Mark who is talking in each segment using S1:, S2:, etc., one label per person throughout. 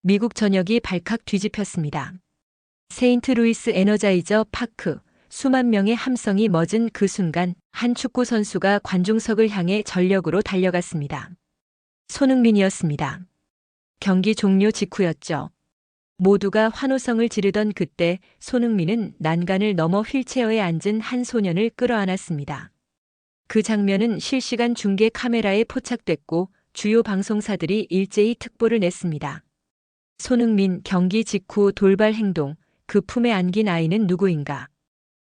S1: 미국 전역이 발칵 뒤집혔습니다. 세인트루이스 에너자이저 파크, 수만 명의 함성이 멎은 그 순간 한 축구 선수가 관중석을 향해 전력으로 달려갔습니다. 손흥민이었습니다. 경기 종료 직후였죠. 모두가 환호성을 지르던 그때 손흥민은 난간을 넘어 휠체어에 앉은 한 소년을 끌어안았습니다. 그 장면은 실시간 중계 카메라에 포착됐고 주요 방송사들이 일제히 특보를 냈습니다. 손흥민 경기 직후 돌발 행동, 그 품에 안긴 아이는 누구인가?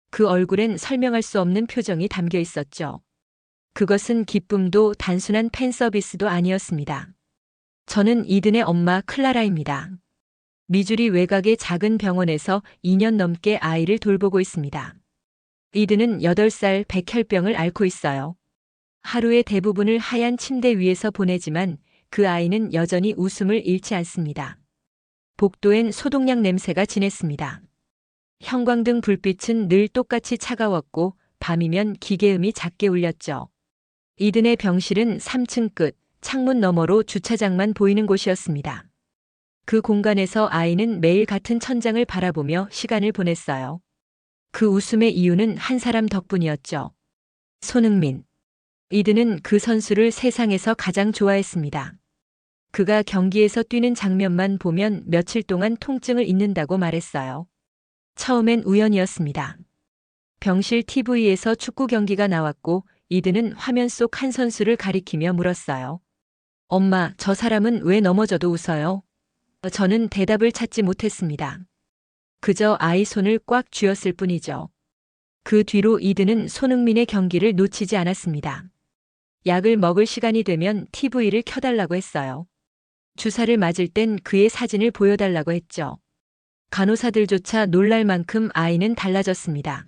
S1: 그 얼굴엔 설명할 수 없는 표정이 담겨 있었죠. 그것은 기쁨도 단순한 팬 서비스도 아니었습니다. 저는 이든의 엄마 클라라입니다. 미주리 외곽의 작은 병원에서 2년 넘게 아이를 돌보고 있습니다. 이든은 8살 백혈병을 앓고 있어요. 하루의 대부분을 하얀 침대 위에서 보내지만 그 아이는 여전히 웃음을 잃지 않습니다. 복도엔 소독약 냄새가 진했습니다. 형광등 불빛은 늘 똑같이 차가웠고 밤이면 기계음이 작게 울렸죠. 이든의 병실은 3층 끝, 창문 너머로 주차장만 보이는 곳이었습니다. 그 공간에서 아이는 매일 같은 천장을 바라보며 시간을 보냈어요. 그 웃음의 이유는 한 사람 덕분이었죠. 손흥민. 이든은 그 선수를 세상에서 가장 좋아했습니다. 그가 경기에서 뛰는 장면만 보면 며칠 동안 통증을 잊는다고 말했어요. 처음엔 우연이었습니다. 병실 TV에서 축구 경기가 나왔고 이든은 화면 속 한 선수를 가리키며 물었어요. 엄마, 저 사람은 왜 넘어져도 웃어요? 저는 대답을 찾지 못했습니다. 그저 아이 손을 꽉 쥐었을 뿐이죠. 그 뒤로 이든은 손흥민의 경기를 놓치지 않았습니다. 약을 먹을 시간이 되면 TV를 켜달라고 했어요. 주사를 맞을 땐 그의 사진을 보여달라고 했죠. 간호사들조차 놀랄 만큼 아이는 달라졌습니다.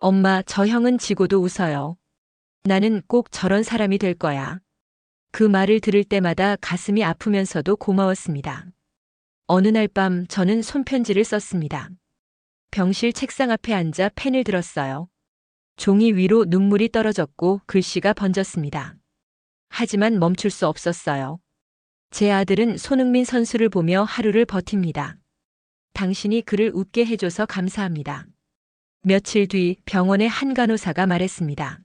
S1: 엄마, 저 형은 지고도 웃어요. 나는 꼭 저런 사람이 될 거야. 그 말을 들을 때마다 가슴이 아프면서도 고마웠습니다. 어느 날 밤 저는 손편지를 썼습니다. 병실 책상 앞에 앉아 펜을 들었어요. 종이 위로 눈물이 떨어졌고 글씨가 번졌습니다. 하지만 멈출 수 없었어요. 제 아들은 손흥민 선수를 보며 하루를 버팁니다. 당신이 그를 웃게 해줘서 감사합니다. 며칠 뒤 병원의 한 간호사가 말했습니다.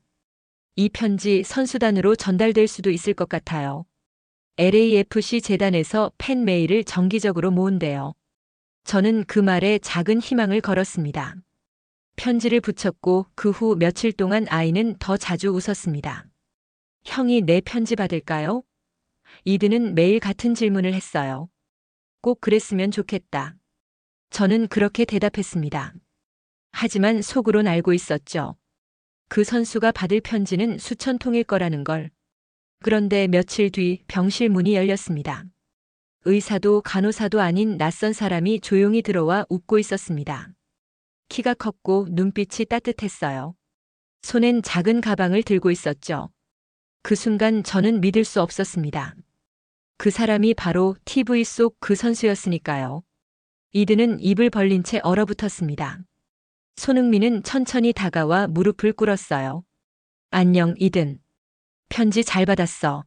S1: 이 편지 선수단으로 전달될 수도 있을 것 같아요. LAFC 재단에서 팬 메일을 정기적으로 모은대요. 저는 그 말에 작은 희망을 걸었습니다. 편지를 붙였고 그 후 며칠 동안 아이는 더 자주 웃었습니다. 형이 내 편지 받을까요? 이든은 매일 같은 질문을 했어요. 꼭 그랬으면 좋겠다. 저는 그렇게 대답했습니다. 하지만 속으론 알고 있었죠. 그 선수가 받을 편지는 수천 통일 거라는 걸. 그런데 며칠 뒤 병실 문이 열렸습니다. 의사도 간호사도 아닌 낯선 사람이 조용히 들어와 웃고 있었습니다. 키가 컸고 눈빛이 따뜻했어요. 손엔 작은 가방을 들고 있었죠. 그 순간 저는 믿을 수 없었습니다. 그 사람이 바로 TV 속 그 선수였으니까요. 이든은 입을 벌린 채 얼어붙었습니다. 손흥민은 천천히 다가와 무릎을 꿇었어요. 안녕, 이든. 편지 잘 받았어.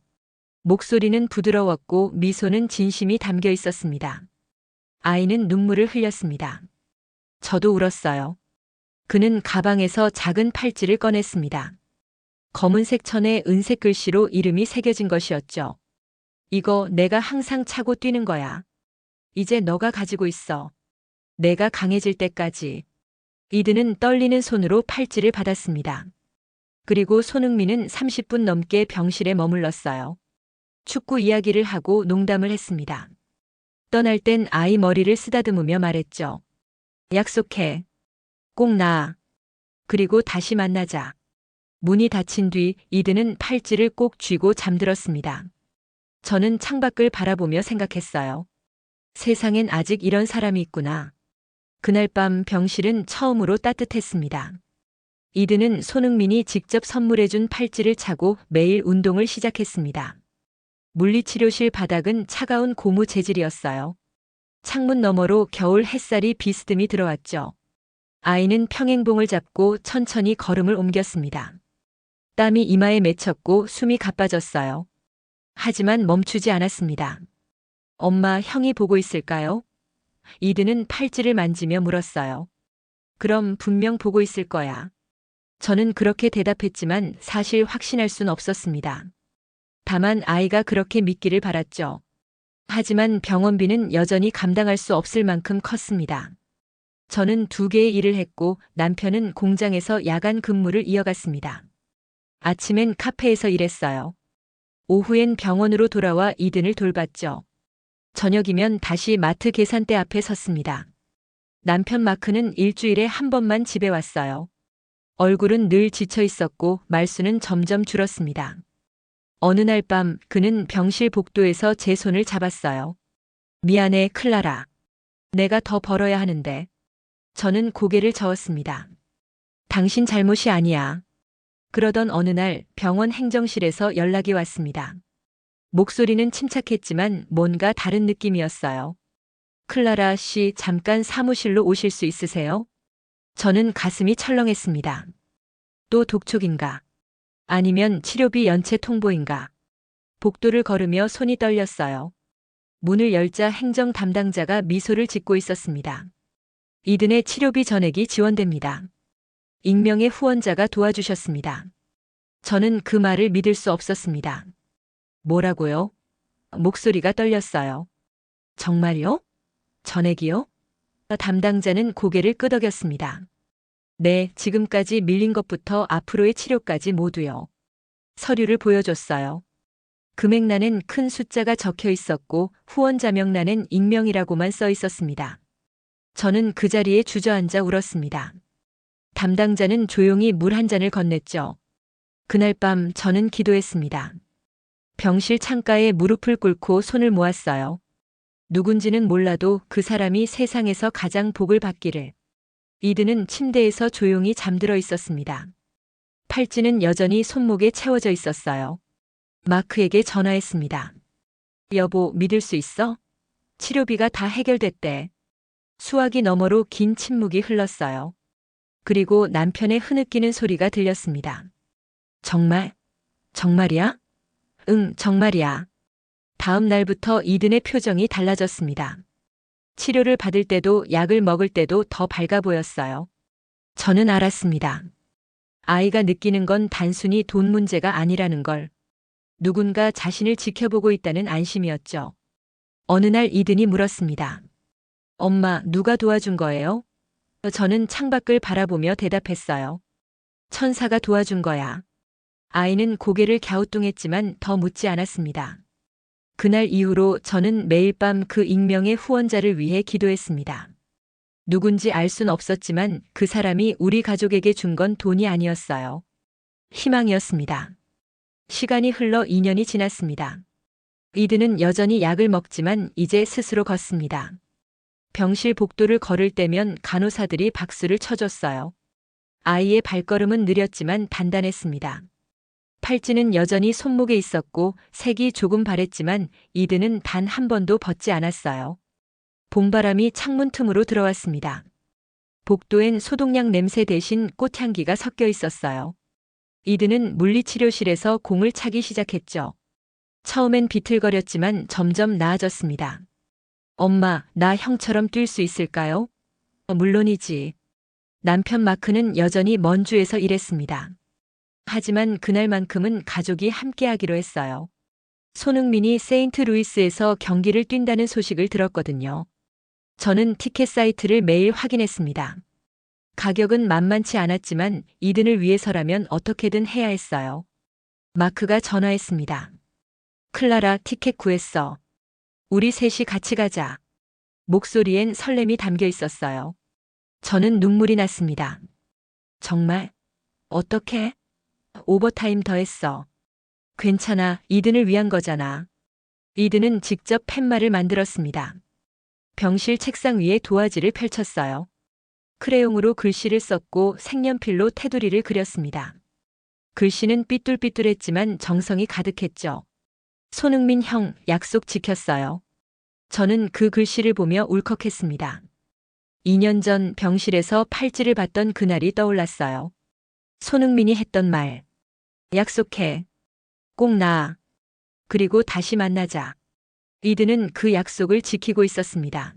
S1: 목소리는 부드러웠고 미소는 진심이 담겨 있었습니다. 아이는 눈물을 흘렸습니다. 저도 울었어요. 그는 가방에서 작은 팔찌를 꺼냈습니다. 검은색 천에 은색 글씨로 이름이 새겨진 것이었죠. 이거 내가 항상 차고 뛰는 거야. 이제 너가 가지고 있어. 내가 강해질 때까지. 이든은 떨리는 손으로 팔찌를 받았습니다. 그리고 손흥민은 30분 넘게 병실에 머물렀어요. 축구 이야기를 하고 농담을 했습니다. 떠날 땐 아이 머리를 쓰다듬으며 말했죠. 약속해. 꼭 나. 그리고 다시 만나자. 문이 닫힌 뒤 이든은 팔찌를 꼭 쥐고 잠들었습니다. 저는 창밖을 바라보며 생각했어요. 세상엔 아직 이런 사람이 있구나. 그날 밤 병실은 처음으로 따뜻했습니다. 이든은 손흥민이 직접 선물해준 팔찌를 차고 매일 운동을 시작했습니다. 물리치료실 바닥은 차가운 고무 재질이었어요. 창문 너머로 겨울 햇살이 비스듬히 들어왔죠. 아이는 평행봉을 잡고 천천히 걸음을 옮겼습니다. 땀이 이마에 맺혔고 숨이 가빠졌어요. 하지만 멈추지 않았습니다. 엄마, 형이 보고 있을까요? 이든은 팔찌를 만지며 물었어요. 그럼 분명 보고 있을 거야. 저는 그렇게 대답했지만 사실 확신할 순 없었습니다. 다만 아이가 그렇게 믿기를 바랐죠. 하지만 병원비는 여전히 감당할 수 없을 만큼 컸습니다. 저는 2개의 일을 했고 남편은 공장에서 야간 근무를 이어갔습니다. 아침엔 카페에서 일했어요. 오후엔 병원으로 돌아와 이든을 돌봤죠. 저녁이면 다시 마트 계산대 앞에 섰습니다. 남편 마크는 일주일에 한 번만 집에 왔어요. 얼굴은 늘 지쳐 있었고 말수는 점점 줄었습니다. 어느 날 밤 그는 병실 복도에서 제 손을 잡았어요. 미안해, 클라라. 내가 더 벌어야 하는데. 저는 고개를 저었습니다. 당신 잘못이 아니야. 그러던 어느 날 병원 행정실에서 연락이 왔습니다. 목소리는 침착했지만 뭔가 다른 느낌이었어요. 클라라 씨, 잠깐 사무실로 오실 수 있으세요? 저는 가슴이 철렁했습니다. 또 독촉인가? 아니면 치료비 연체 통보인가? 복도를 걸으며 손이 떨렸어요. 문을 열자 행정 담당자가 미소를 짓고 있었습니다. 이든의 치료비 전액이 지원됩니다. 익명의 후원자가 도와주셨습니다. 저는 그 말을 믿을 수 없었습니다. 뭐라고요? 목소리가 떨렸어요. 정말요? 전액이요? 담당자는 고개를 끄덕였습니다. 네, 지금까지 밀린 것부터 앞으로의 치료까지 모두요. 서류를 보여줬어요. 금액란엔 큰 숫자가 적혀 있었고 후원자 명란엔 익명이라고만 써 있었습니다. 저는 그 자리에 주저앉아 울었습니다. 담당자는 조용히 물 한 잔을 건넸죠. 그날 밤 저는 기도했습니다. 병실 창가에 무릎을 꿇고 손을 모았어요. 누군지는 몰라도 그 사람이 세상에서 가장 복을 받기를. 이든은 침대에서 조용히 잠들어 있었습니다. 팔찌는 여전히 손목에 채워져 있었어요. 마크에게 전화했습니다. 여보, 믿을 수 있어? 치료비가 다 해결됐대. 수화기 너머로 긴 침묵이 흘렀어요. 그리고 남편의 흐느끼는 소리가 들렸습니다. 정말? 정말이야? 응, 정말이야. 다음 날부터 이든의 표정이 달라졌습니다. 치료를 받을 때도 약을 먹을 때도 더 밝아 보였어요. 저는 알았습니다. 아이가 느끼는 건 단순히 돈 문제가 아니라는 걸. 누군가 자신을 지켜보고 있다는 안심이었죠. 어느 날 이든이 물었습니다. 엄마, 누가 도와준 거예요? 저는 창밖을 바라보며 대답했어요. 천사가 도와준 거야. 아이는 고개를 갸우뚱했지만 더 묻지 않았습니다. 그날 이후로 저는 매일 밤 그 익명의 후원자를 위해 기도했습니다. 누군지 알 순 없었지만 그 사람이 우리 가족에게 준 건 돈이 아니었어요. 희망이었습니다. 시간이 흘러 2년이 지났습니다. 이든은 여전히 약을 먹지만 이제 스스로 걷습니다. 병실 복도를 걸을 때면 간호사들이 박수를 쳐줬어요. 아이의 발걸음은 느렸지만 단단했습니다. 팔찌는 여전히 손목에 있었고 색이 조금 바랬지만 이든은 단 한 번도 벗지 않았어요. 봄바람이 창문 틈으로 들어왔습니다. 복도엔 소독약 냄새 대신 꽃향기가 섞여 있었어요. 이든은 물리치료실에서 공을 차기 시작했죠. 처음엔 비틀거렸지만 점점 나아졌습니다. 엄마, 나 형처럼 뛸 수 있을까요? 물론이지. 남편 마크는 여전히 먼 주에서 일했습니다. 하지만 그날만큼은 가족이 함께하기로 했어요. 손흥민이 세인트루이스에서 경기를 뛴다는 소식을 들었거든요. 저는 티켓 사이트를 매일 확인했습니다. 가격은 만만치 않았지만 이든을 위해서라면 어떻게든 해야 했어요. 마크가 전화했습니다. 클라라, 티켓 구했어. 우리 셋이 같이 가자. 목소리엔 설렘이 담겨 있었어요. 저는 눈물이 났습니다. 정말? 어떻게? 오버타임 더했어. 괜찮아, 이든을 위한 거잖아. 이든은 직접 팻말을 만들었습니다. 병실 책상 위에 도화지를 펼쳤어요. 크레용으로 글씨를 썼고 색연필로 테두리를 그렸습니다. 글씨는 삐뚤삐뚤했지만 정성이 가득했죠. 손흥민 형, 약속 지켰어요. 저는 그 글씨를 보며 울컥했습니다. 2년 전 병실에서 팔찌를 받던 그날이 떠올랐어요. 손흥민이 했던 말. 약속해. 꼭 나. 그리고 다시 만나자. 이든은 그 약속을 지키고 있었습니다.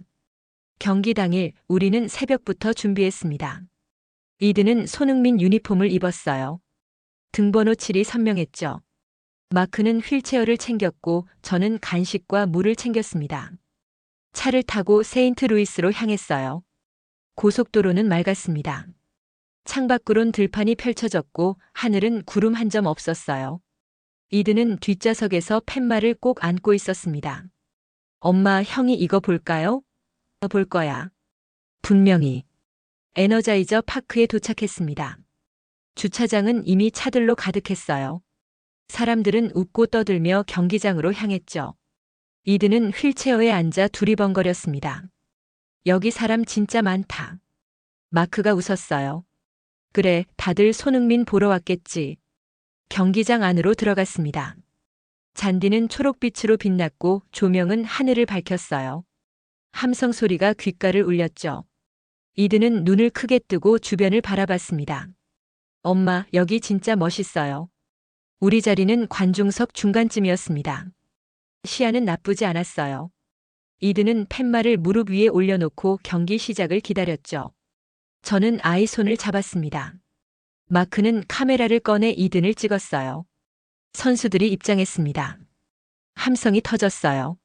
S1: 경기 당일 우리는 새벽부터 준비했습니다. 이든은 손흥민 유니폼을 입었어요. 등번호 7이 선명했죠. 마크는 휠체어를 챙겼고 저는 간식과 물을 챙겼습니다. 차를 타고 세인트루이스로 향했어요. 고속도로는 맑았습니다. 창밖으론 들판이 펼쳐졌고 하늘은 구름 한 점 없었어요. 이든은 뒷좌석에서 팻말을 꼭 안고 있었습니다. 엄마, 형이 이거 볼까요? 볼 거야. 분명히. 에너자이저 파크에 도착했습니다. 주차장은 이미 차들로 가득했어요. 사람들은 웃고 떠들며 경기장으로 향했죠. 이든은 휠체어에 앉아 두리번거렸습니다. 여기 사람 진짜 많다. 마크가 웃었어요. 그래, 다들 손흥민 보러 왔겠지. 경기장 안으로 들어갔습니다. 잔디는 초록빛으로 빛났고 조명은 하늘을 밝혔어요. 함성 소리가 귓가를 울렸죠. 이든은 눈을 크게 뜨고 주변을 바라봤습니다. 엄마, 여기 진짜 멋있어요. 우리 자리는 관중석 중간쯤이었습니다. 시야는 나쁘지 않았어요. 이든은 팻말을 무릎 위에 올려놓고 경기 시작을 기다렸죠. 저는 아이 손을 잡았습니다. 마크는 카메라를 꺼내 이든을 찍었어요. 선수들이 입장했습니다. 함성이 터졌어요.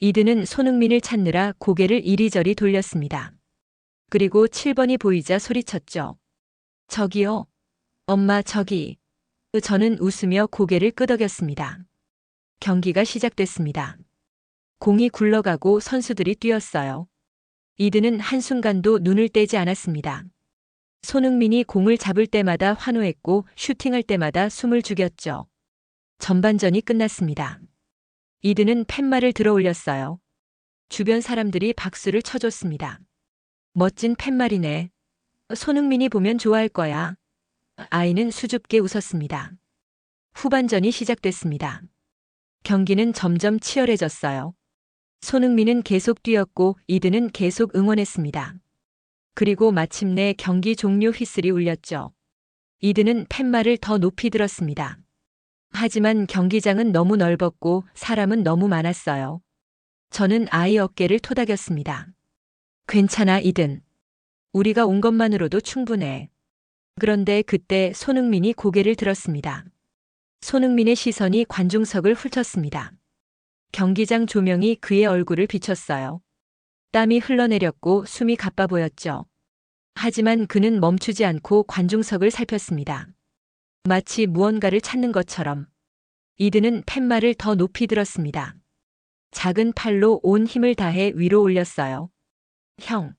S1: 이든은 손흥민을 찾느라 고개를 이리저리 돌렸습니다. 그리고 7번이 보이자 소리쳤죠. 저기요. 엄마, 저기. 저는 웃으며 고개를 끄덕였습니다. 경기가 시작됐습니다. 공이 굴러가고 선수들이 뛰었어요. 이든은 한순간도 눈을 떼지 않았습니다. 손흥민이 공을 잡을 때마다 환호했고 슈팅할 때마다 숨을 죽였죠. 전반전이 끝났습니다. 이든은 팻말을 들어 올렸어요. 주변 사람들이 박수를 쳐줬습니다. 멋진 팻말이네. 손흥민이 보면 좋아할 거야. 아이는 수줍게 웃었습니다. 후반전이 시작됐습니다. 경기는 점점 치열해졌어요. 손흥민은 계속 뛰었고 이든은 계속 응원했습니다. 그리고 마침내 경기 종료 휘슬이 울렸죠. 이든은 팻말을 더 높이 들었습니다. 하지만 경기장은 너무 넓었고 사람은 너무 많았어요. 저는 아이 어깨를 토닥였습니다. 괜찮아, 이든. 우리가 온 것만으로도 충분해. 그런데 그때 손흥민이 고개를 들었습니다. 손흥민의 시선이 관중석을 훑었습니다. 경기장 조명이 그의 얼굴을 비췄어요. 땀이 흘러내렸고 숨이 가빠 보였죠. 하지만 그는 멈추지 않고 관중석을 살폈습니다. 마치 무언가를 찾는 것처럼. 이든은 팻말을 더 높이 들었습니다. 작은 팔로 온 힘을 다해 위로 올렸어요. 형,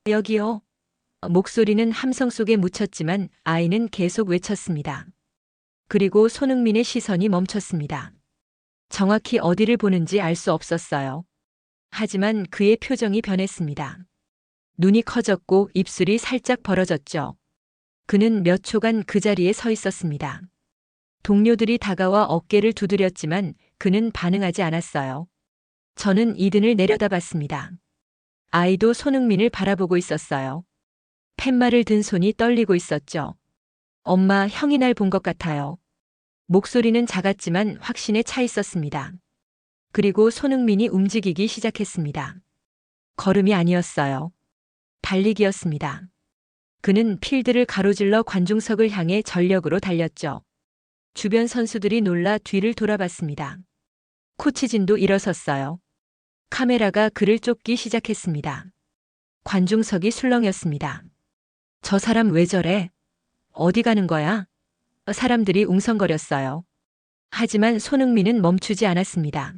S1: 여기요. 목소리는 함성 속에 묻혔지만 아이는 계속 외쳤습니다. 그리고 손흥민의 시선이 멈췄습니다. 정확히 어디를 보는지 알 수 없었어요. 하지만 그의 표정이 변했습니다. 눈이 커졌고 입술이 살짝 벌어졌죠. 그는 몇 초간 그 자리에 서 있었습니다. 동료들이 다가와 어깨를 두드렸지만 그는 반응하지 않았어요. 저는 이든을 내려다봤습니다. 아이도 손흥민을 바라보고 있었어요. 팻말을 든 손이 떨리고 있었죠. 엄마, 형이 날 본 것 같아요. 목소리는 작았지만 확신에 차 있었습니다. 그리고 손흥민이 움직이기 시작했습니다. 걸음이 아니었어요. 달리기였습니다. 그는 필드를 가로질러 관중석을 향해 전력으로 달렸죠. 주변 선수들이 놀라 뒤를 돌아봤습니다. 코치진도 일어섰어요. 카메라가 그를 쫓기 시작했습니다. 관중석이 술렁였습니다. 저 사람 왜 저래? 어디 가는 거야? 사람들이 웅성거렸어요. 하지만 손흥민은 멈추지 않았습니다.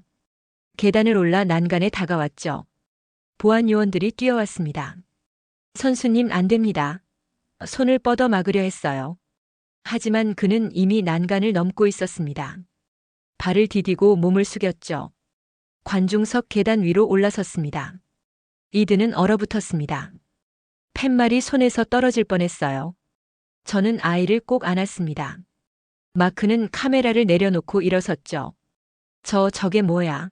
S1: 계단을 올라 난간에 다가왔죠. 보안 요원들이 뛰어왔습니다. 선수님, 안 됩니다. 손을 뻗어 막으려 했어요. 하지만 그는 이미 난간을 넘고 있었습니다. 발을 디디고 몸을 숙였죠. 관중석 계단 위로 올라섰습니다. 이든은 얼어붙었습니다. 팻말이 손에서 떨어질 뻔했어요. 저는 아이를 꼭 안았습니다. 마크는 카메라를 내려놓고 일어섰죠. 저게 뭐야?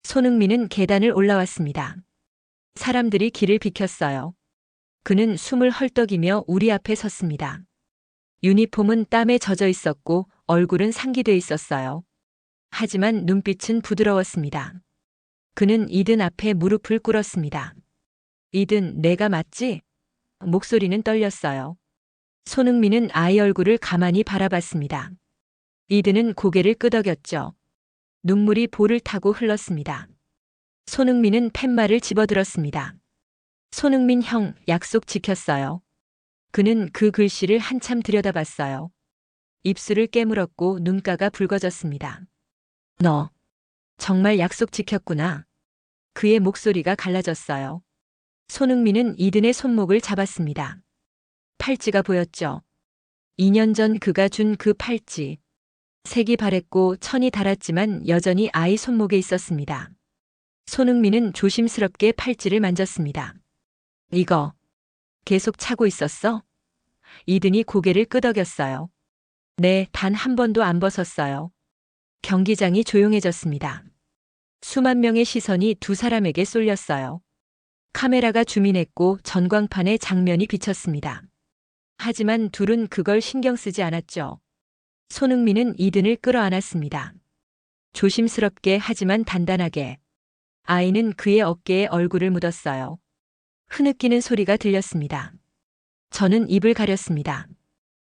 S1: 손흥민은 계단을 올라왔습니다. 사람들이 길을 비켰어요. 그는 숨을 헐떡이며 우리 앞에 섰습니다. 유니폼은 땀에 젖어 있었고 얼굴은 상기돼 있었어요. 하지만 눈빛은 부드러웠습니다. 그는 이든 앞에 무릎을 꿇었습니다. 이든, 내가 맞지? 목소리는 떨렸어요. 손흥민은 아이 얼굴을 가만히 바라봤습니다. 이든은 고개를 끄덕였죠. 눈물이 볼을 타고 흘렀습니다. 손흥민은 팻말을 집어들었습니다. 손흥민 형, 약속 지켰어요. 그는 그 글씨를 한참 들여다봤어요. 입술을 깨물었고 눈가가 붉어졌습니다. 너, 정말 약속 지켰구나. 그의 목소리가 갈라졌어요. 손흥민은 이든의 손목을 잡았습니다. 팔찌가 보였죠. 2년 전 그가 준 그 팔찌. 색이 바랬고 천이 닳았지만 여전히 아이 손목에 있었습니다. 손흥민은 조심스럽게 팔찌를 만졌습니다. 이거 계속 차고 있었어? 이든이 고개를 끄덕였어요. 네, 단 한 번도 안 벗었어요. 경기장이 조용해졌습니다. 수만 명의 시선이 두 사람에게 쏠렸어요. 카메라가 줌인했고 전광판에 장면이 비쳤습니다. 하지만 둘은 그걸 신경 쓰지 않았죠. 손흥민은 이든을 끌어안았습니다. 조심스럽게 하지만 단단하게. 아이는 그의 어깨에 얼굴을 묻었어요. 흐느끼는 소리가 들렸습니다. 저는 입을 가렸습니다.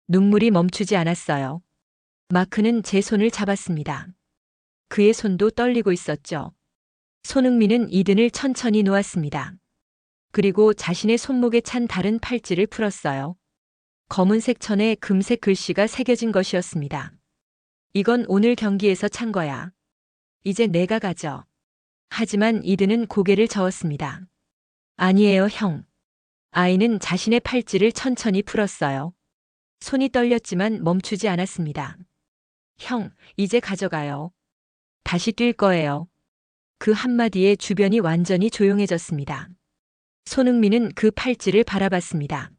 S1: 눈물이 멈추지 않았어요. 마크는 제 손을 잡았습니다. 그의 손도 떨리고 있었죠. 손흥민은 이든을 천천히 놓았습니다. 그리고 자신의 손목에 찬 다른 팔찌를 풀었어요. 검은색 천에 금색 글씨가 새겨진 것이었습니다. 이건 오늘 경기에서 찬 거야. 이제 내가 가져. 하지만 이든은 고개를 저었습니다. 아니에요, 형. 아이는 자신의 팔찌를 천천히 풀었어요. 손이 떨렸지만 멈추지 않았습니다. 형, 이제 가져가요. 다시 뛸 거예요. 그 한마디에 주변이 완전히 조용해졌습니다. 손흥민은 그 팔찌를 바라봤습니다.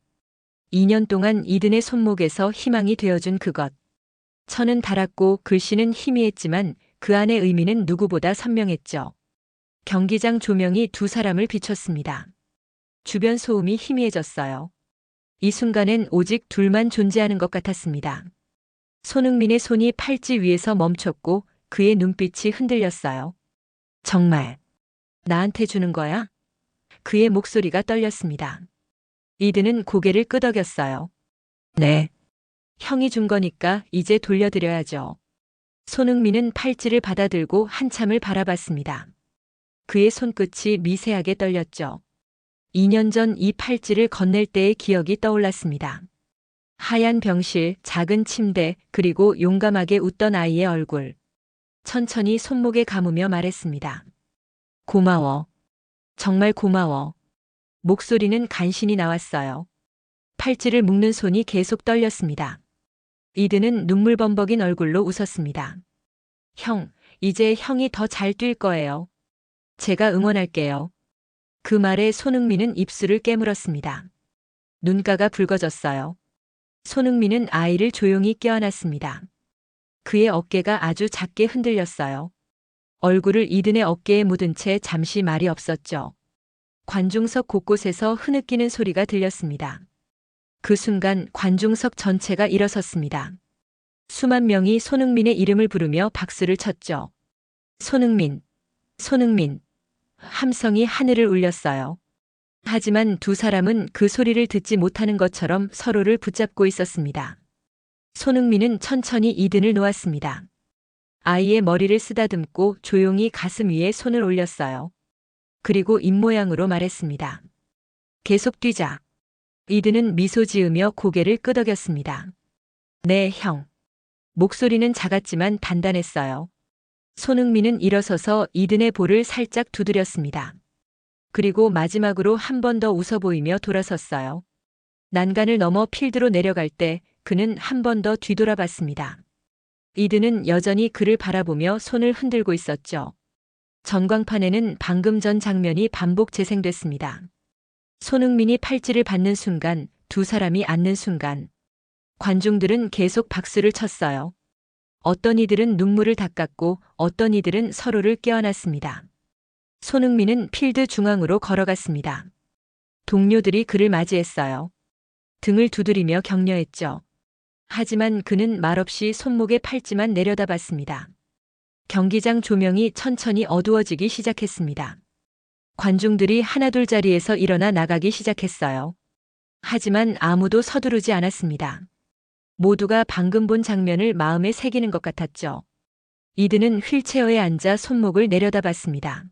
S1: 2년 동안 이든의 손목에서 희망이 되어준 그것. 천은 닳았고 글씨는 희미했지만 그 안의 의미는 누구보다 선명했죠. 경기장 조명이 두 사람을 비췄습니다. 주변 소음이 희미해졌어요. 이 순간엔 오직 둘만 존재하는 것 같았습니다. 손흥민의 손이 팔찌 위에서 멈췄고 그의 눈빛이 흔들렸어요. 정말 나한테 주는 거야? 그의 목소리가 떨렸습니다. 이든은 고개를 끄덕였어요. 네. 형이 준 거니까 이제 돌려드려야죠. 손흥민은 팔찌를 받아들고 한참을 바라봤습니다. 그의 손끝이 미세하게 떨렸죠. 2년 전 이 팔찌를 건넬 때의 기억이 떠올랐습니다. 하얀 병실, 작은 침대, 그리고 용감하게 웃던 아이의 얼굴. 천천히 손목에 감으며 말했습니다. 고마워. 정말 고마워. 목소리는 간신히 나왔어요. 팔찌를 묶는 손이 계속 떨렸습니다. 이든은 눈물범벅인 얼굴로 웃었습니다. 형, 이제 형이 더 잘 뛸 거예요. 제가 응원할게요. 그 말에 손흥민은 입술을 깨물었습니다. 눈가가 붉어졌어요. 손흥민은 아이를 조용히 껴안았습니다. 그의 어깨가 아주 작게 흔들렸어요. 얼굴을 이든의 어깨에 묻은 채 잠시 말이 없었죠. 관중석 곳곳에서 흐느끼는 소리가 들렸습니다. 그 순간 관중석 전체가 일어섰습니다. 수만 명이 손흥민의 이름을 부르며 박수를 쳤죠. 손흥민, 손흥민. 함성이 하늘을 울렸어요. 하지만 두 사람은 그 소리를 듣지 못하는 것처럼 서로를 붙잡고 있었습니다. 손흥민은 천천히 이든을 놓았습니다. 아이의 머리를 쓰다듬고 조용히 가슴 위에 손을 올렸어요. 그리고 입모양으로 말했습니다. 계속 뛰자. 이든은 미소 지으며 고개를 끄덕였습니다. 네, 형. 목소리는 작았지만 단단했어요. 손흥민은 일어서서 이든의 볼을 살짝 두드렸습니다. 그리고 마지막으로 한 번 더 웃어 보이며 돌아섰어요. 난간을 넘어 필드로 내려갈 때 그는 한 번 더 뒤돌아봤습니다. 이든은 여전히 그를 바라보며 손을 흔들고 있었죠. 전광판에는 방금 전 장면이 반복 재생됐습니다. 손흥민이 팔찌를 받는 순간, 두 사람이 앉는 순간. 관중들은 계속 박수를 쳤어요. 어떤 이들은 눈물을 닦았고 어떤 이들은 서로를 껴안았습니다. 손흥민은 필드 중앙으로 걸어갔습니다. 동료들이 그를 맞이했어요. 등을 두드리며 격려했죠. 하지만 그는 말없이 손목에 팔찌만 내려다봤습니다. 경기장 조명이 천천히 어두워지기 시작했습니다. 관중들이 하나둘 자리에서 일어나 나가기 시작했어요. 하지만 아무도 서두르지 않았습니다. 모두가 방금 본 장면을 마음에 새기는 것 같았죠. 이든은 휠체어에 앉아 손목을 내려다봤습니다.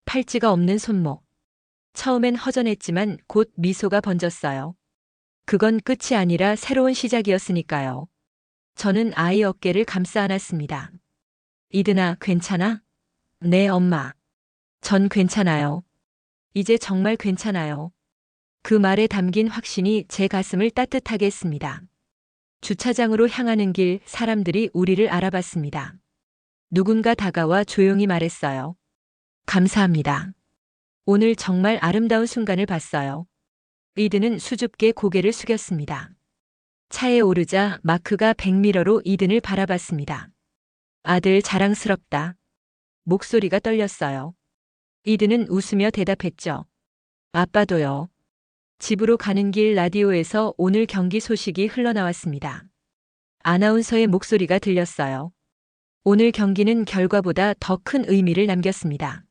S1: 팔찌가 없는 손목. 처음엔 허전했지만 곧 미소가 번졌어요. 그건 끝이 아니라 새로운 시작이었으니까요. 저는 아이 어깨를 감싸 안았습니다. 이든아, 괜찮아? 네, 엄마. 전 괜찮아요. 이제 정말 괜찮아요. 그 말에 담긴 확신이 제 가슴을 따뜻하게 했습니다. 주차장으로 향하는 길 사람들이 우리를 알아봤습니다. 누군가 다가와 조용히 말했어요. 감사합니다. 오늘 정말 아름다운 순간을 봤어요. 이든은 수줍게 고개를 숙였습니다. 차에 오르자 마크가 백미러로 이든을 바라봤습니다. 아들 자랑스럽다. 목소리가 떨렸어요. 이든은 웃으며 대답했죠. 아빠도요. 집으로 가는 길 라디오에서 오늘 경기 소식이 흘러나왔습니다. 아나운서의 목소리가 들렸어요. 오늘 경기는 결과보다 더 큰 의미를 남겼습니다.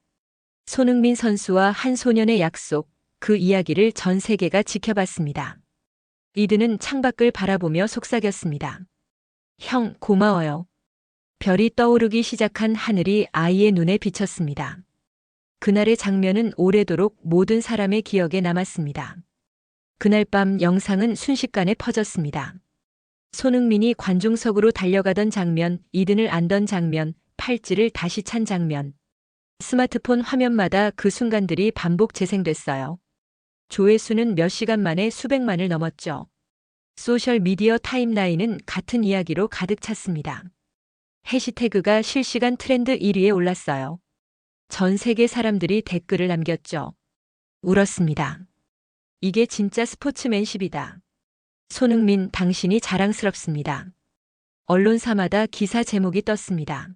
S1: 손흥민 선수와 한 소년의 약속, 그 이야기를 전 세계가 지켜봤습니다. 이든은 창밖을 바라보며 속삭였습니다. 형, 고마워요. 별이 떠오르기 시작한 하늘이 아이의 눈에 비쳤습니다. 그날의 장면은 오래도록 모든 사람의 기억에 남았습니다. 그날 밤 영상은 순식간에 퍼졌습니다. 손흥민이 관중석으로 달려가던 장면, 이든을 안던 장면, 팔찌를 다시 찬 장면. 스마트폰 화면마다 그 순간들이 반복 재생됐어요. 조회수는 몇 시간 만에 수백만을 넘었죠. 소셜미디어 타임라인은 같은 이야기로 가득 찼습니다. 해시태그가 실시간 트렌드 1위에 올랐어요. 전 세계 사람들이 댓글을 남겼죠. 울었습니다. 이게 진짜 스포츠맨십이다. 손흥민, 당신이 자랑스럽습니다. 언론사마다 기사 제목이 떴습니다.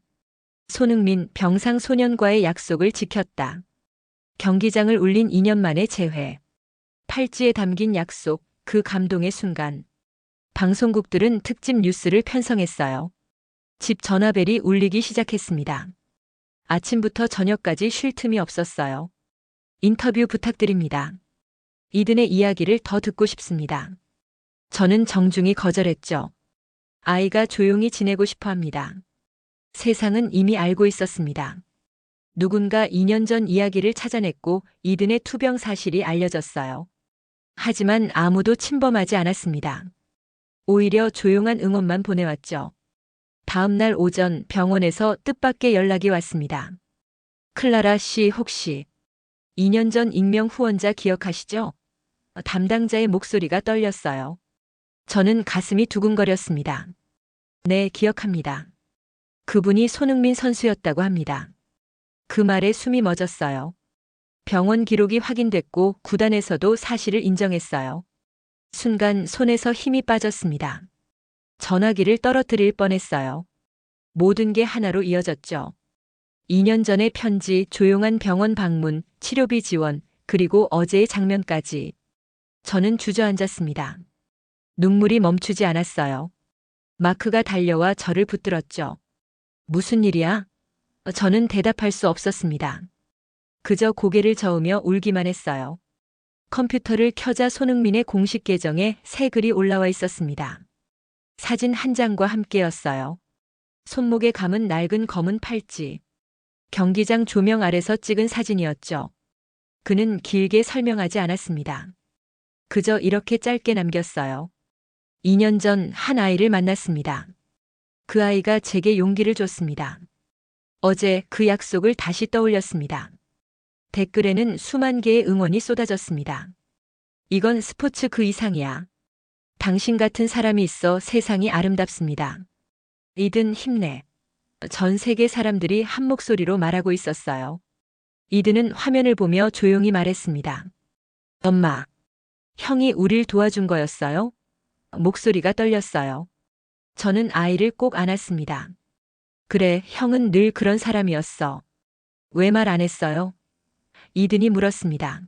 S1: 손흥민, 병상소년과의 약속을 지켰다. 경기장을 울린 2년 만의 재회. 팔찌에 담긴 약속, 그 감동의 순간. 방송국들은 특집 뉴스를 편성했어요. 집 전화벨이 울리기 시작했습니다. 아침부터 저녁까지 쉴 틈이 없었어요. 인터뷰 부탁드립니다. 이든의 이야기를 더 듣고 싶습니다. 저는 정중히 거절했죠. 아이가 조용히 지내고 싶어 합니다. 세상은 이미 알고 있었습니다. 누군가 2년 전 이야기를 찾아냈고 이든의 투병 사실이 알려졌어요. 하지만 아무도 침범하지 않았습니다. 오히려 조용한 응원만 보내왔죠. 다음 날 오전 병원에서 뜻밖의 연락이 왔습니다. 클라라 씨 혹시 2년 전 익명 후원자 기억하시죠? 담당자의 목소리가 떨렸어요. 저는 가슴이 두근거렸습니다. 네, 기억합니다. 그분이 손흥민 선수였다고 합니다. 그 말에 숨이 멎었어요. 병원 기록이 확인됐고 구단에서도 사실을 인정했어요. 순간 손에서 힘이 빠졌습니다. 전화기를 떨어뜨릴 뻔했어요. 모든 게 하나로 이어졌죠. 2년 전의 편지, 조용한 병원 방문, 치료비 지원, 그리고 어제의 장면까지. 저는 주저앉았습니다. 눈물이 멈추지 않았어요. 마크가 달려와 저를 붙들었죠. 무슨 일이야? 저는 대답할 수 없었습니다. 그저 고개를 저으며 울기만 했어요. 컴퓨터를 켜자 손흥민의 공식 계정에 새 글이 올라와 있었습니다. 사진 한 장과 함께였어요. 손목에 감은 낡은 검은 팔찌. 경기장 조명 아래서 찍은 사진이었죠. 그는 길게 설명하지 않았습니다. 그저 이렇게 짧게 남겼어요. 2년 전 한 아이를 만났습니다. 그 아이가 제게 용기를 줬습니다. 어제 그 약속을 다시 떠올렸습니다. 댓글에는 수만 개의 응원이 쏟아졌습니다. 이건 스포츠 그 이상이야. 당신 같은 사람이 있어 세상이 아름답습니다. 이든 힘내. 전 세계 사람들이 한 목소리로 말하고 있었어요. 이든은 화면을 보며 조용히 말했습니다. 엄마, 형이 우릴 도와준 거였어요? 목소리가 떨렸어요. 저는 아이를 꼭 안았습니다. 그래, 형은 늘 그런 사람이었어. 왜 말 안 했어요? 이든이 물었습니다.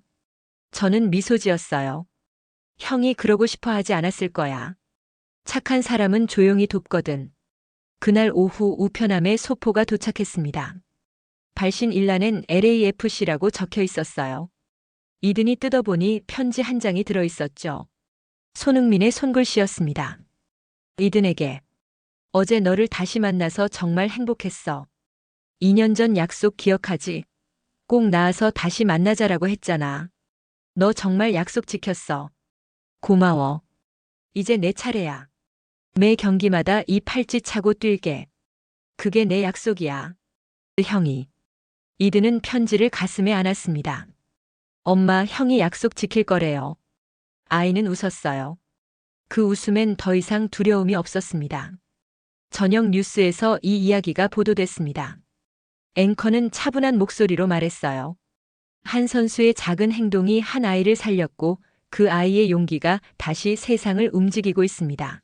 S1: 저는 미소 지었어요. 형이 그러고 싶어 하지 않았을 거야. 착한 사람은 조용히 돕거든. 그날 오후 우편함에 소포가 도착했습니다. 발신일란엔 LAFC라고 적혀 있었어요. 이든이 뜯어보니 편지 한 장이 들어있었죠. 손흥민의 손글씨였습니다. 이든에게 어제 너를 다시 만나서 정말 행복했어. 2년 전 약속 기억하지? 꼭 나와서 다시 만나자라고 했잖아. 너 정말 약속 지켰어. 고마워. 이제 내 차례야. 매 경기마다 이 팔찌 차고 뛸게. 그게 내 약속이야. 형이. 이든은 편지를 가슴에 안았습니다. 엄마, 형이 약속 지킬 거래요. 아이는 웃었어요. 그 웃음엔 더 이상 두려움이 없었습니다. 저녁 뉴스에서 이 이야기가 보도됐습니다. 앵커는 차분한 목소리로 말했어요. 한 선수의 작은 행동이 한 아이를 살렸고 그 아이의 용기가 다시 세상을 움직이고 있습니다.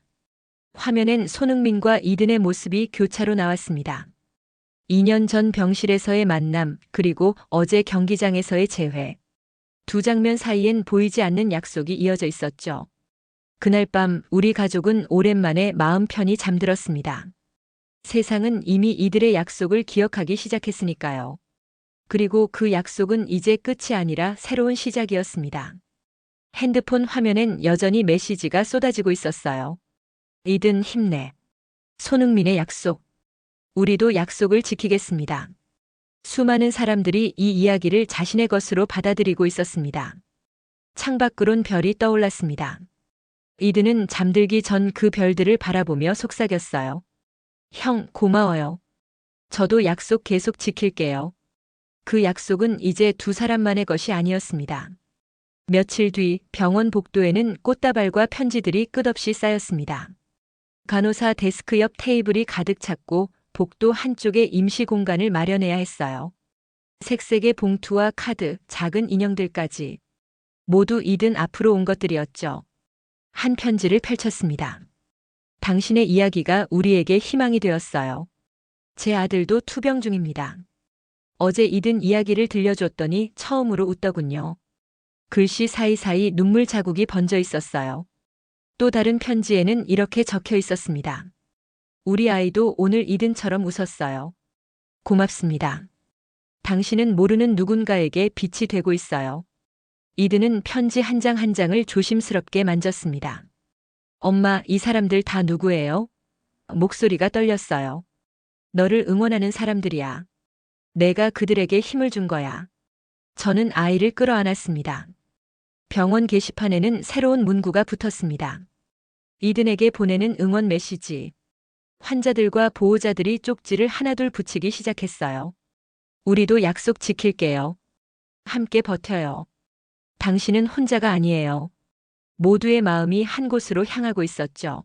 S1: 화면엔 손흥민과 이든의 모습이 교차로 나왔습니다. 2년 전 병실에서의 만남, 그리고 어제 경기장에서의 재회. 두 장면 사이엔 보이지 않는 약속이 이어져 있었죠. 그날 밤 우리 가족은 오랜만에 마음 편히 잠들었습니다. 세상은 이미 이들의 약속을 기억하기 시작했으니까요. 그리고 그 약속은 이제 끝이 아니라 새로운 시작이었습니다. 핸드폰 화면엔 여전히 메시지가 쏟아지고 있었어요. 이든 힘내. 손흥민의 약속. 우리도 약속을 지키겠습니다. 수많은 사람들이 이 이야기를 자신의 것으로 받아들이고 있었습니다. 창밖으론 별이 떠올랐습니다. 이든은 잠들기 전 그 별들을 바라보며 속삭였어요. 형, 고마워요. 저도 약속 계속 지킬게요. 그 약속은 이제 두 사람만의 것이 아니었습니다. 며칠 뒤 병원 복도에는 꽃다발과 편지들이 끝없이 쌓였습니다. 간호사 데스크 옆 테이블이 가득 찼고 복도 한쪽에 임시 공간을 마련해야 했어요. 색색의 봉투와 카드, 작은 인형들까지. 모두 이든 앞으로 온 것들이었죠. 한 편지를 펼쳤습니다. 당신의 이야기가 우리에게 희망이 되었어요. 제 아들도 투병 중입니다. 어제 이든 이야기를 들려줬더니 처음으로 웃더군요. 글씨 사이사이 눈물 자국이 번져 있었어요. 또 다른 편지에는 이렇게 적혀 있었습니다. 우리 아이도 오늘 이든처럼 웃었어요. 고맙습니다. 당신은 모르는 누군가에게 빛이 되고 있어요. 이든은 편지 한 장 한 장을 조심스럽게 만졌습니다. 엄마, 이 사람들 다 누구예요? 목소리가 떨렸어요. 너를 응원하는 사람들이야. 내가 그들에게 힘을 준 거야. 저는 아이를 끌어안았습니다. 병원 게시판에는 새로운 문구가 붙었습니다. 이든에게 보내는 응원 메시지. 환자들과 보호자들이 쪽지를 하나둘 붙이기 시작했어요. 우리도 약속 지킬게요. 함께 버텨요. 당신은 혼자가 아니에요. 모두의 마음이 한 곳으로 향하고 있었죠.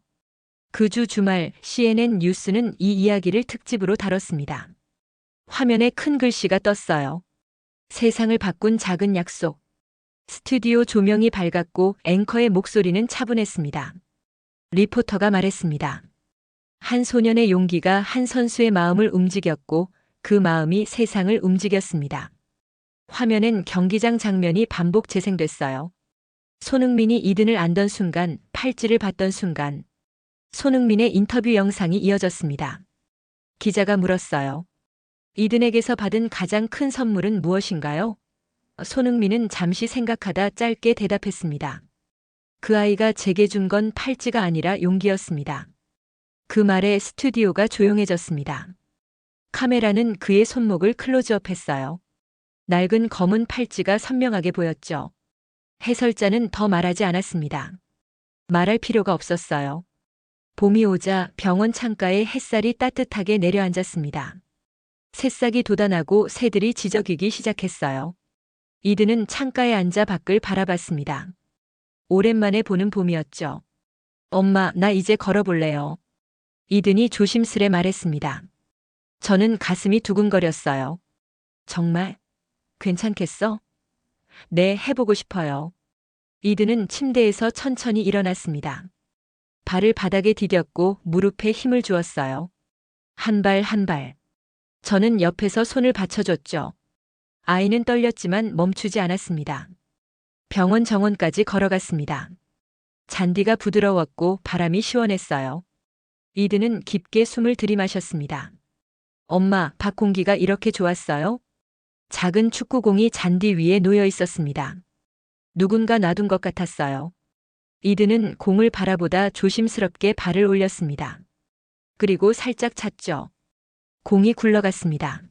S1: 그 주 주말 CNN 뉴스는 이 이야기를 특집으로 다뤘습니다. 화면에 큰 글씨가 떴어요. 세상을 바꾼 작은 약속. 스튜디오 조명이 밝았고 앵커의 목소리는 차분했습니다. 리포터가 말했습니다. 한 소년의 용기가 한 선수의 마음을 움직였고 그 마음이 세상을 움직였습니다. 화면엔 경기장 장면이 반복 재생됐어요. 손흥민이 이든을 안던 순간, 팔찌를 받던 순간, 손흥민의 인터뷰 영상이 이어졌습니다. 기자가 물었어요. 이든에게서 받은 가장 큰 선물은 무엇인가요? 손흥민은 잠시 생각하다 짧게 대답했습니다. 그 아이가 제게 준 건 팔찌가 아니라 용기였습니다. 그 말에 스튜디오가 조용해졌습니다. 카메라는 그의 손목을 클로즈업했어요. 낡은 검은 팔찌가 선명하게 보였죠. 해설자는 더 말하지 않았습니다. 말할 필요가 없었어요. 봄이 오자 병원 창가에 햇살이 따뜻하게 내려앉았습니다. 새싹이 돋아나고 새들이 지저귀기 시작했어요. 이든은 창가에 앉아 밖을 바라봤습니다. 오랜만에 보는 봄이었죠. 엄마, 나 이제 걸어볼래요. 이든이 조심스레 말했습니다. 저는 가슴이 두근거렸어요. 정말? 괜찮겠어? 네, 해보고 싶어요. 이든은 침대에서 천천히 일어났습니다. 발을 바닥에 디뎠고 무릎에 힘을 주었어요. 한 발 한 발. 저는 옆에서 손을 받쳐줬죠. 아이는 떨렸지만 멈추지 않았습니다. 병원 정원까지 걸어갔습니다. 잔디가 부드러웠고 바람이 시원했어요. 이든은 깊게 숨을 들이마셨습니다. 엄마, 밖 공기가 이렇게 좋았어요? 작은 축구공이 잔디 위에 놓여 있었습니다. 누군가 놔둔 것 같았어요. 이든은 공을 바라보다 조심스럽게 발을 올렸습니다. 그리고 살짝 찼죠. 공이 굴러갔습니다.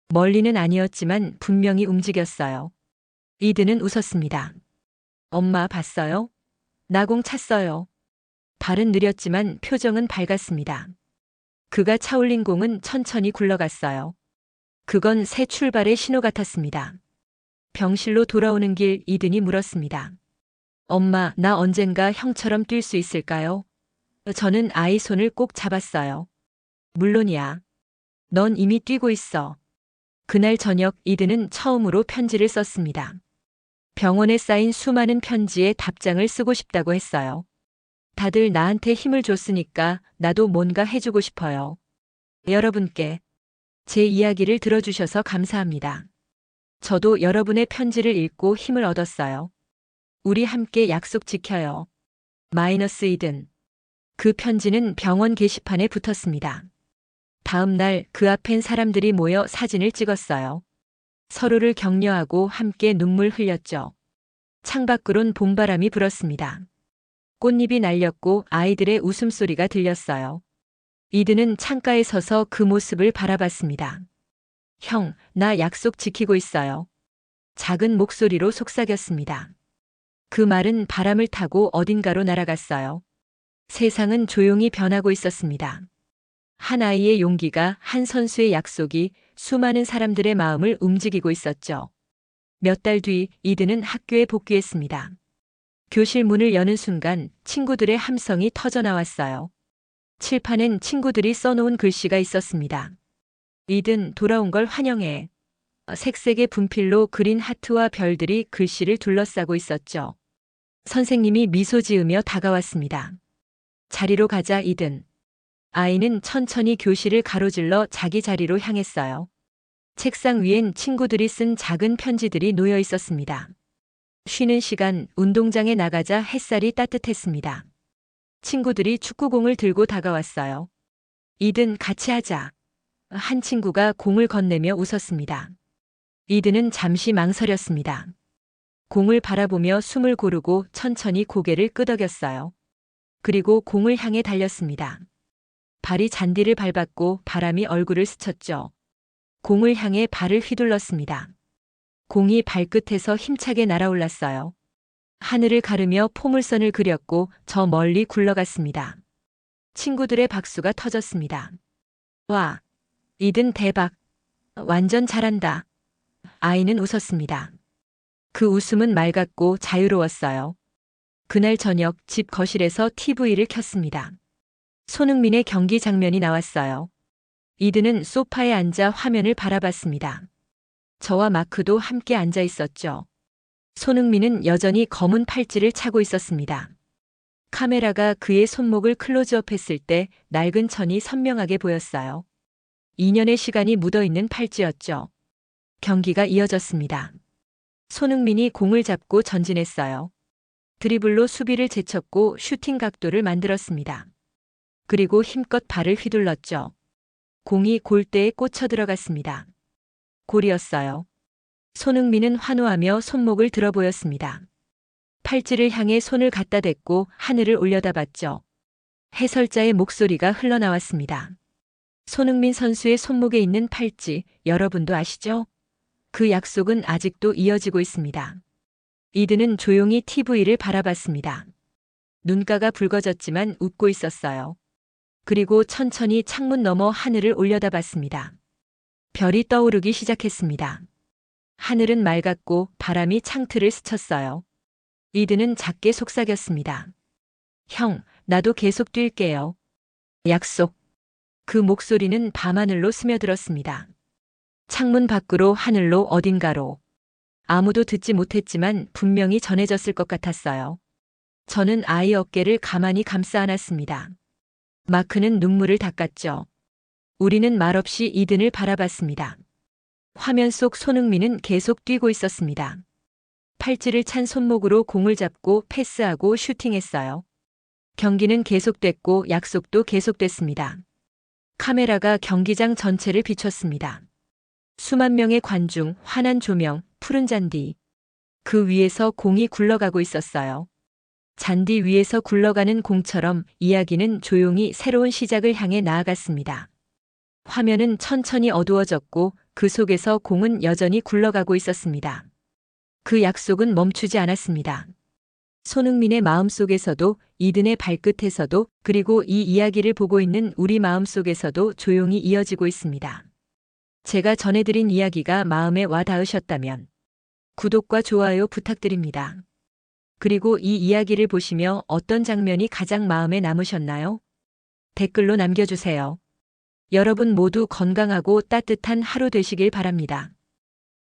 S1: 멀리는 아니었지만 분명히 움직였어요. 이든은 웃었습니다. 엄마 봤어요? 나 공 찼어요. 발은 느렸지만 표정은 밝았습니다. 그가 차올린 공은 천천히 굴러갔어요. 그건 새 출발의 신호 같았습니다. 병실로 돌아오는 길 이든이 물었습니다. 엄마, 나 언젠가 형처럼 뛸 수 있을까요? 저는 아이 손을 꼭 잡았어요. 물론이야. 넌 이미 뛰고 있어. 그날 저녁 이든은 처음으로 편지를 썼습니다. 병원에 쌓인 수많은 편지에 답장을 쓰고 싶다고 했어요. 다들 나한테 힘을 줬으니까 나도 뭔가 해주고 싶어요. 여러분께 제 이야기를 들어주셔서 감사합니다. 저도 여러분의 편지를 읽고 힘을 얻었어요. 우리 함께 약속 지켜요. 마이너스 이든. 그 편지는 병원 게시판에 붙었습니다. 다음 날 그 앞엔 사람들이 모여 사진을 찍었어요. 서로를 격려하고 함께 눈물 흘렸죠. 창밖으론 봄바람이 불었습니다. 꽃잎이 날렸고 아이들의 웃음소리가 들렸어요. 이든은 창가에 서서 그 모습을 바라봤습니다. 형, 나 약속 지키고 있어요. 작은 목소리로 속삭였습니다. 그 말은 바람을 타고 어딘가로 날아갔어요. 세상은 조용히 변하고 있었습니다. 한 아이의 용기가, 한 선수의 약속이 수많은 사람들의 마음을 움직이고 있었죠. 몇 달 뒤 이든은 학교에 복귀했습니다. 교실 문을 여는 순간 친구들의 함성이 터져 나왔어요. 칠판엔 친구들이 써놓은 글씨가 있었습니다. 이든 돌아온 걸 환영해. 색색의 분필로 그린 하트와 별들이 글씨를 둘러싸고 있었죠. 선생님이 미소 지으며 다가왔습니다. 자리로 가자 이든. 아이는 천천히 교실을 가로질러 자기 자리로 향했어요. 책상 위엔 친구들이 쓴 작은 편지들이 놓여 있었습니다. 쉬는 시간 운동장에 나가자 햇살이 따뜻했습니다. 친구들이 축구공을 들고 다가왔어요. 이든 같이 하자. 한 친구가 공을 건네며 웃었습니다. 이든은 잠시 망설였습니다. 공을 바라보며 숨을 고르고 천천히 고개를 끄덕였어요. 그리고 공을 향해 달렸습니다. 발이 잔디를 밟았고 바람이 얼굴을 스쳤죠. 공을 향해 발을 휘둘렀습니다. 공이 발끝에서 힘차게 날아올랐어요. 하늘을 가르며 포물선을 그렸고 저 멀리 굴러갔습니다. 친구들의 박수가 터졌습니다. 와, 이든 대박. 완전 잘한다. 아이는 웃었습니다. 그 웃음은 맑았고 자유로웠어요. 그날 저녁 집 거실에서 TV를 켰습니다. 손흥민의 경기 장면이 나왔어요. 이든은 소파에 앉아 화면을 바라봤습니다. 저와 마크도 함께 앉아 있었죠. 손흥민은 여전히 검은 팔찌를 차고 있었습니다. 카메라가 그의 손목을 클로즈업했을 때 낡은 천이 선명하게 보였어요. 2년의 시간이 묻어있는 팔찌였죠. 경기가 이어졌습니다. 손흥민이 공을 잡고 전진했어요. 드리블로 수비를 제쳤고 슈팅 각도를 만들었습니다. 그리고 힘껏 발을 휘둘렀죠. 공이 골대에 꽂혀 들어갔습니다. 골이었어요. 손흥민은 환호하며 손목을 들어 보였습니다. 팔찌를 향해 손을 갖다 댔고 하늘을 올려다봤죠. 해설자의 목소리가 흘러나왔습니다. 손흥민 선수의 손목에 있는 팔찌, 여러분도 아시죠? 그 약속은 아직도 이어지고 있습니다. 이든은 조용히 TV를 바라봤습니다. 눈가가 붉어졌지만 웃고 있었어요. 그리고 천천히 창문 너머 하늘을 올려다봤습니다. 별이 떠오르기 시작했습니다. 하늘은 맑았고 바람이 창틀을 스쳤어요. 이든은 작게 속삭였습니다. 형, 나도 계속 뛸게요. 약속. 그 목소리는 밤하늘로 스며들었습니다. 창문 밖으로 하늘로 어딘가로. 아무도 듣지 못했지만 분명히 전해졌을 것 같았어요. 저는 아이 어깨를 가만히 감싸 안았습니다. 마크는 눈물을 닦았죠. 우리는 말없이 이든을 바라봤습니다. 화면 속 손흥민은 계속 뛰고 있었습니다. 팔찌를 찬 손목으로 공을 잡고 패스하고 슈팅했어요. 경기는 계속됐고 약속도 계속됐습니다. 카메라가 경기장 전체를 비췄습니다. 수만 명의 관중, 환한 조명, 푸른 잔디. 그 위에서 공이 굴러가고 있었어요. 잔디 위에서 굴러가는 공처럼 이야기는 조용히 새로운 시작을 향해 나아갔습니다. 화면은 천천히 어두워졌고 그 속에서 공은 여전히 굴러가고 있었습니다. 그 약속은 멈추지 않았습니다. 손흥민의 마음속에서도, 이든의 발끝에서도, 그리고 이 이야기를 보고 있는 우리 마음속에서도 조용히 이어지고 있습니다. 제가 전해드린 이야기가 마음에 와 닿으셨다면 구독과 좋아요 부탁드립니다. 그리고 이 이야기를 보시며 어떤 장면이 가장 마음에 남으셨나요? 댓글로 남겨주세요. 여러분 모두 건강하고 따뜻한 하루 되시길 바랍니다.